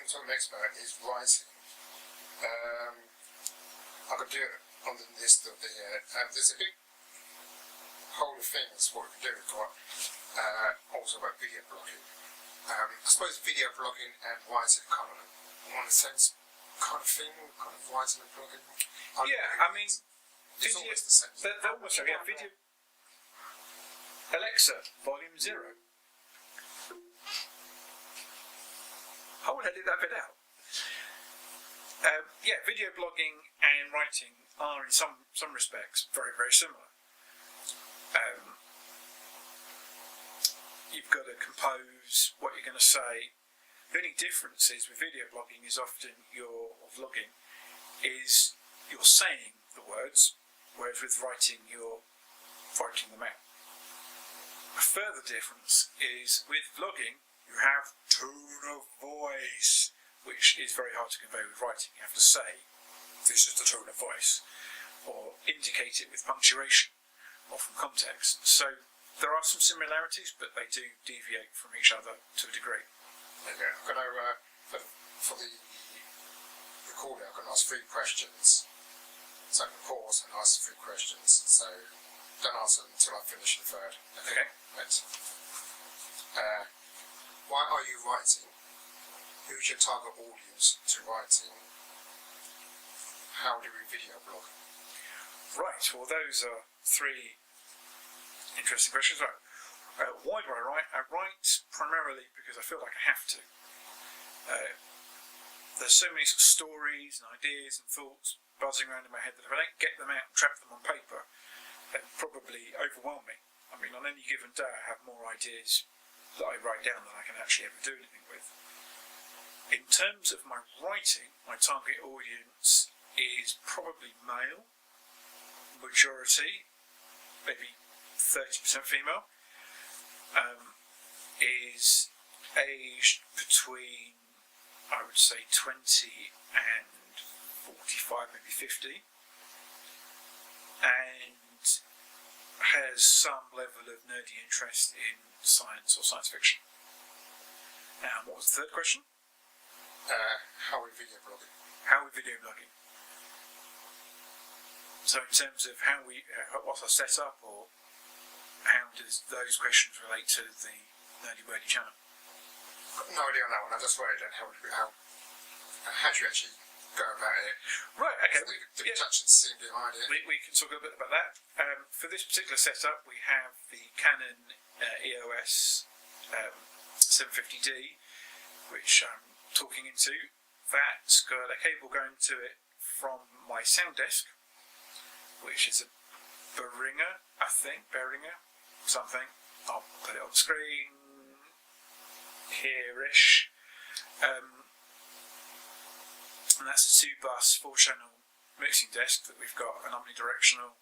going to talk next about is writing. I could do it on the list of the. There's a big whole of things what we can do. We've got also about video blogging. I suppose video blogging and writing kind of on a sense kind of thing, kind of writing and blogging. I mean, it's almost the same. They're almost like video. Alexa, volume 0. I would edit that bit out. Video blogging and writing are in some respects very, very similar. You've got to compose what you're going to say. The only difference is with video blogging is often you're saying the words, whereas with writing you're writing them out. A further difference is with vlogging you have tone of voice, which is very hard to convey with writing. You have to say, this is the tone of voice, or indicate it with punctuation, or from context. So there are some similarities, but they do deviate from each other to a degree. Okay, I'm going to, for the recording, I'm going to ask 3 questions. So I'm going to pause and ask 3 questions. So don't answer them until I finish the 3rd. Okay. Right. Why are you writing? Who's your target audience to writing? How do we video blog? Right, well those are 3 interesting questions. Right. Why do I write? I write primarily because I feel like I have to. There's so many sort of stories and ideas and thoughts buzzing around in my head that if I don't get them out and trap them on paper, they'll probably overwhelm me. I mean, on any given day I have more ideas that I write down than I can actually ever do anything with. In terms of my writing, my target audience is probably male, majority, maybe 30% female, is aged between, I would say, 20 and 45, maybe 50, and has some level of nerdy interest in science or science fiction. Now, what was the 3rd question? How are we video blogging? How are we video blogging? So in terms of how what's our setup, or how does those questions relate to the Nerdy Wordy channel? Got no idea on that one. I just worried then how do you actually go about it? Right, okay. Do we touch and see behind it? We can talk a bit about that. For this particular setup, we have the Canon EOS 750D, which I'm talking into. That's got a cable going to it from my sound desk, which is a Behringer, I think, something. I'll put it on screen here-ish. And that's a 2-bus, 4-channel mixing desk that we've got, an omnidirectional,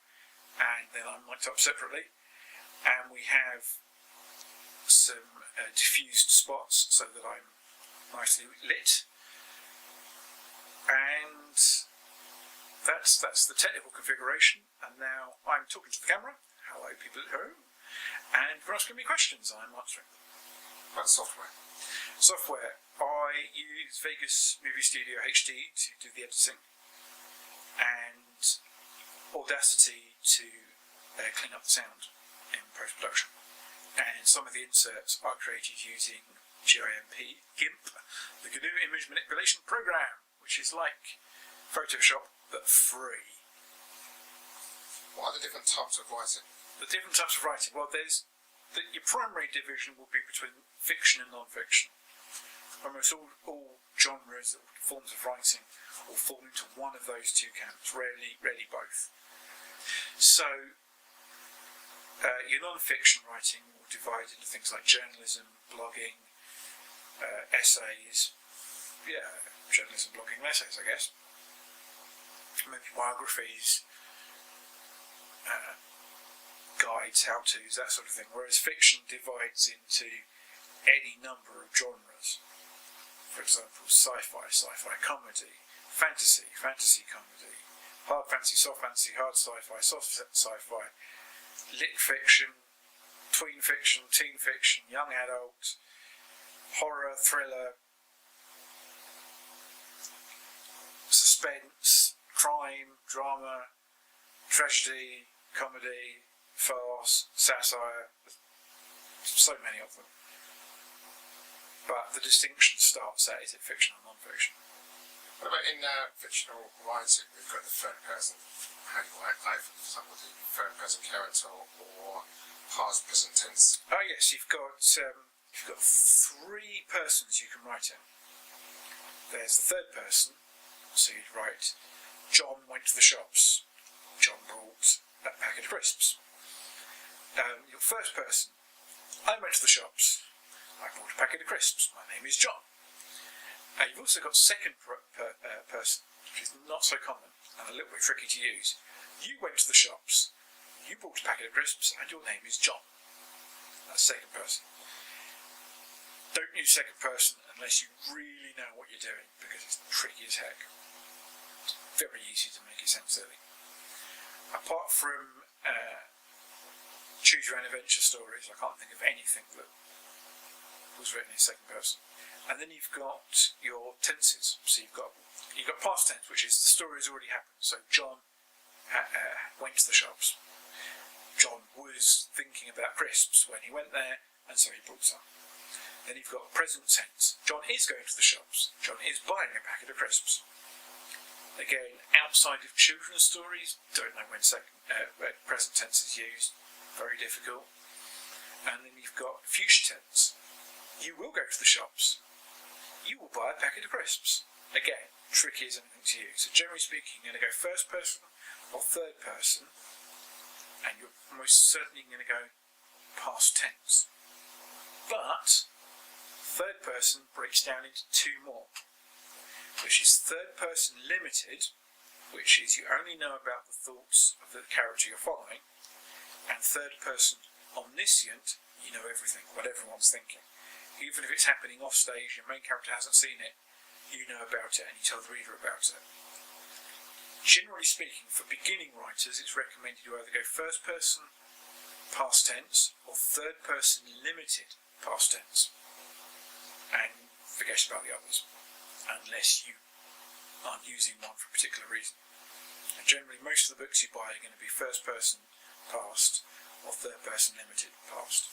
and then I'm mic'd up separately. And we have some diffused spots so that I'm nicely lit. And that's the technical configuration. And now I'm talking to the camera. Hello, people at home. And you're asking me questions, I'm answering them. About software. Software. I use Vegas Movie Studio HD to do the editing, and Audacity to clean up the sound in post-production. And some of the inserts are created using GIMP, the GNU Image Manipulation Program, which is like Photoshop but free. What are the different types of writing? The different types of writing. Well, your primary division will be between fiction and non-fiction. Almost all genres or forms of writing will fall into one of those 2 camps, rarely both. So your non-fiction writing will divide into things like journalism, blogging, essays, journalism, blogging, essays, I guess. Maybe biographies, guides, how-tos, that sort of thing. Whereas fiction divides into any number of genres. For example, sci-fi comedy, fantasy comedy, hard fantasy, soft fantasy, hard sci-fi, soft sci-fi, lit fiction, tween fiction, teen fiction, young adult, horror, thriller, suspense, crime, drama, tragedy, comedy, farce, satire. So many of them. But the distinction starts at, is it fiction or non-fiction? What about in fictional writing? We've got the third person. How do you write life, for example, the third person character or past, present tense? Oh yes, you've got three persons you can write in. There's the third person, so you'd write, John went to the shops. John brought a packet of crisps. Your first person, I went to the shops. I bought a packet of crisps. My name is John. You've also got second person, which is not so common and a little bit tricky to use. You went to the shops. You bought a packet of crisps, and your name is John. That's second person. Don't use second person unless you really know what you're doing, because it's tricky as heck. It's very easy to make it sound silly. Apart from choose your own adventure stories, I can't think of anything that was written in second person. And then you've got your tenses. So you've got past tense, which is the story has already happened. So John went to the shops. John was thinking about crisps when he went there, and so he bought some. Then you've got present tense. John is going to the shops. John is buying a packet of crisps. Again, outside of children's stories, don't know when present tense is used. Very difficult. And then you've got future tense. You will go to the shops. You will buy a packet of crisps. Again, tricky as anything to use. So generally speaking, you're going to go first person or third person, and you're most certainly going to go past tense. But third person breaks down into two more, which is third person limited, which is you only know about the thoughts of the character you're following, and third person omniscient, you know everything, what everyone's thinking. Even if it's happening off stage, your main character hasn't seen it, you know about it and you tell the reader about it. Generally speaking, for beginning writers, it's recommended you either go first person, past tense, or third person limited, past tense. And forget about the others, unless you aren't using one for a particular reason. And generally, most of the books you buy are going to be first person, past, or third person limited, past.